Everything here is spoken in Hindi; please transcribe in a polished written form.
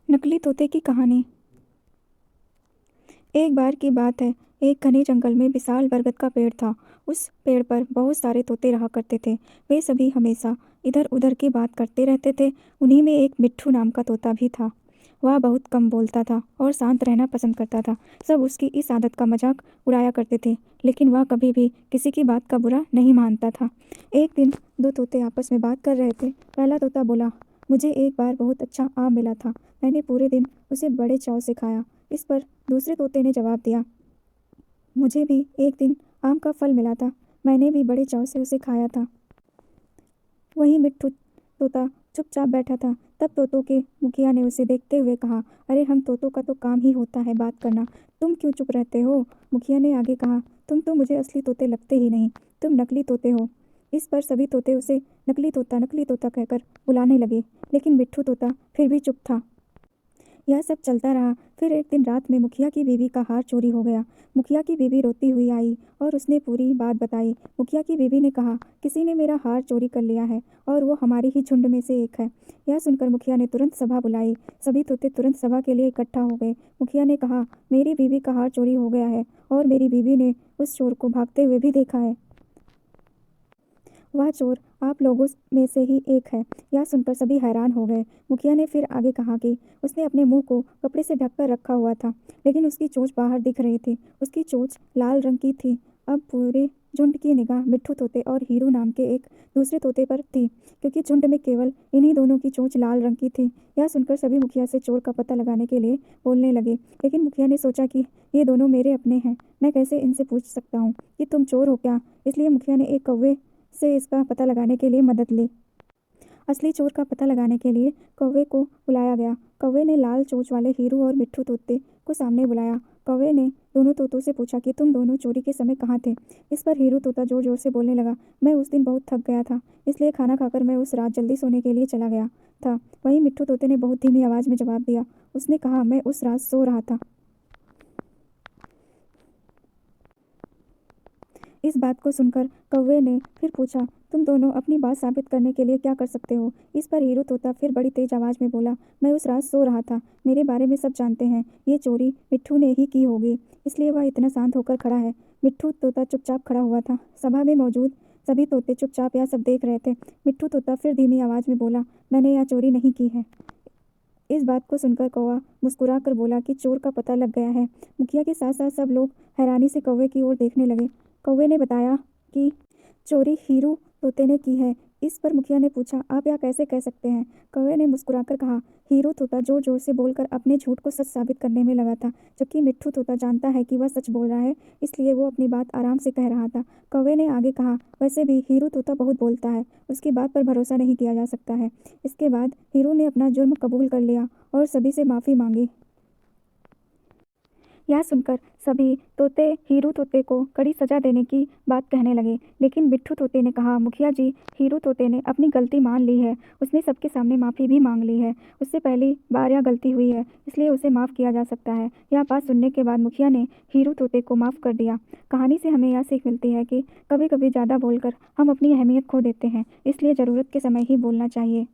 नकली तोते की कहानी। एक बार की बात है, एक घने जंगल में विशाल बरगद का पेड़ था। उस पेड़ पर बहुत सारे तोते रहा करते थे। वे सभी हमेशा इधर उधर की बात करते रहते थे। उन्हीं में एक मिट्ठू नाम का तोता भी था। वह बहुत कम बोलता था और शांत रहना पसंद करता था। सब उसकी इस आदत का मजाक उड़ाया करते थे, लेकिन वह कभी भी किसी की बात का बुरा नहीं मानता था। एक दिन दो तोते आपस में बात कर रहे थे। पहला तोता बोला, मुझे एक बार बहुत अच्छा आम मिला था। मैंने पूरे दिन उसे बड़े चाव से खाया। इस पर दूसरे तोते ने जवाब दिया, मुझे भी एक दिन आम का फल मिला था। मैंने भी बड़े चाव से उसे खाया था। वहीं मिट्ठू तोता चुपचाप बैठा था। तब तोतों के मुखिया ने उसे देखते हुए कहा, अरे हम तोतों का तो काम ही होता है बात करना, तुम क्यों चुप रहते हो? मुखिया ने आगे कहा, तुम तो मुझे असली तोते लगते ही नहीं, तुम नकली तोते हो। इस पर सभी तोते उसे नकली तोता कहकर बुलाने लगे, लेकिन मिट्ठू तोता फिर भी चुप था। यह सब चलता रहा। फिर एक दिन रात में मुखिया की बीवी का हार चोरी हो गया। मुखिया की बीवी रोती हुई आई और उसने पूरी बात बताई। मुखिया की बीवी ने कहा, किसी ने मेरा हार चोरी कर लिया है और वो हमारी ही झुंड में से एक है। यह सुनकर मुखिया ने तुरंत सभा बुलाई। सभी तोते तुरंत सभा के लिए इकट्ठा हो गए। मुखिया ने कहा, मेरी बीवी का हार चोरी हो गया है और मेरी बीवी ने उस चोर को भागते हुए भी देखा है। वह चोर आप लोगों में से ही एक है। यह सुनकर सभी हैरान हो गए। मुखिया ने फिर आगे कहा कि उसने अपने मुंह को कपड़े से ढककर रखा हुआ था, लेकिन उसकी चोंच बाहर दिख रही थी। उसकी चोंच लाल रंग की थी। अब पूरे झुंड की निगाह मिट्ठू तोते और हीरू नाम के एक दूसरे तोते पर थी, क्योंकि झुंड में केवल इन्हीं दोनों की चोंच लाल रंग की थी। यह सुनकर सभी मुखिया से चोर का पता लगाने के लिए बोलने लगे, लेकिन मुखिया ने सोचा कि ये दोनों मेरे अपने हैं, मैं कैसे इनसे पूछ सकता हूँ कि तुम चोर हो क्या। इसलिए मुखिया ने एक कौवे से इसका पता लगाने के लिए मदद ली। असली चोर का पता लगाने के लिए कौवे को बुलाया गया। कौवे ने लाल चोंच वाले हीरू और मिट्ठू तोते को सामने बुलाया। कौवे ने दोनों तोतों से पूछा कि तुम दोनों चोरी के समय कहाँ थे। इस पर हीरू तोता जोर जोर से बोलने लगा, मैं उस दिन बहुत थक गया था, इसलिए खाना खाकर मैं उस रात जल्दी सोने के लिए चला गया था। वहीं मिट्ठू तोते ने बहुत धीमी आवाज में जवाब दिया। उसने कहा, मैं उस रात सो रहा था। इस बात को सुनकर कौवे ने फिर पूछा, तुम दोनों अपनी बात साबित करने के लिए क्या कर सकते हो। इस पर हीरू तोता फिर बड़ी तेज आवाज में बोला, मैं उस रात सो रहा था, मेरे बारे में सब जानते हैं, ये चोरी मिट्ठू ने ही की होगी, इसलिए वह इतना शांत होकर खड़ा है। मिट्ठू तोता चुपचाप खड़ा हुआ था। सभा में मौजूद सभी तोते चुपचाप यह सब देख रहे थे। मिट्ठू तोता फिर धीमी आवाज में बोला, मैंने यह चोरी नहीं की है। इस बात को सुनकर कौवा मुस्कुरा कर बोला कि चोर का पता लग गया है। मुखिया के साथ साथ सब लोग हैरानी से कौवे की ओर देखने लगे। कौवे ने बताया कि चोरी हीरू तोते ने की है। इस पर मुखिया ने पूछा, आप यह कैसे कह सकते हैं? कौवे ने मुस्कुराकर कहा, हीरू तोता जोर जोर से बोलकर अपने झूठ को सच साबित करने में लगा था, जबकि मिट्ठू तोता जानता है कि वह सच बोल रहा है, इसलिए वो अपनी बात आराम से कह रहा था। कौवे ने आगे कहा, वैसे भी हीरू तोता बहुत बोलता है, उसकी बात पर भरोसा नहीं किया जा सकता है। इसके बाद हीरू ने अपना जुर्म कबूल कर लिया और सभी से माफ़ी मांगी। यह सुनकर सभी तोते हीरू तोते को कड़ी सजा देने की बात कहने लगे, लेकिन मिट्ठू तोते ने कहा, मुखिया जी, हीरू तोते ने अपनी गलती मान ली है, उसने सबके सामने माफ़ी भी मांग ली है। उससे पहली बार यह गलती हुई है, इसलिए उसे माफ़ किया जा सकता है। यह बात सुनने के बाद मुखिया ने हीरू तोते को माफ़ कर दिया। कहानी से हमें यह सीख मिलती है कि कभी कभी ज़्यादा बोलकर हम अपनी अहमियत खो देते हैं, इसलिए ज़रूरत के समय ही बोलना चाहिए।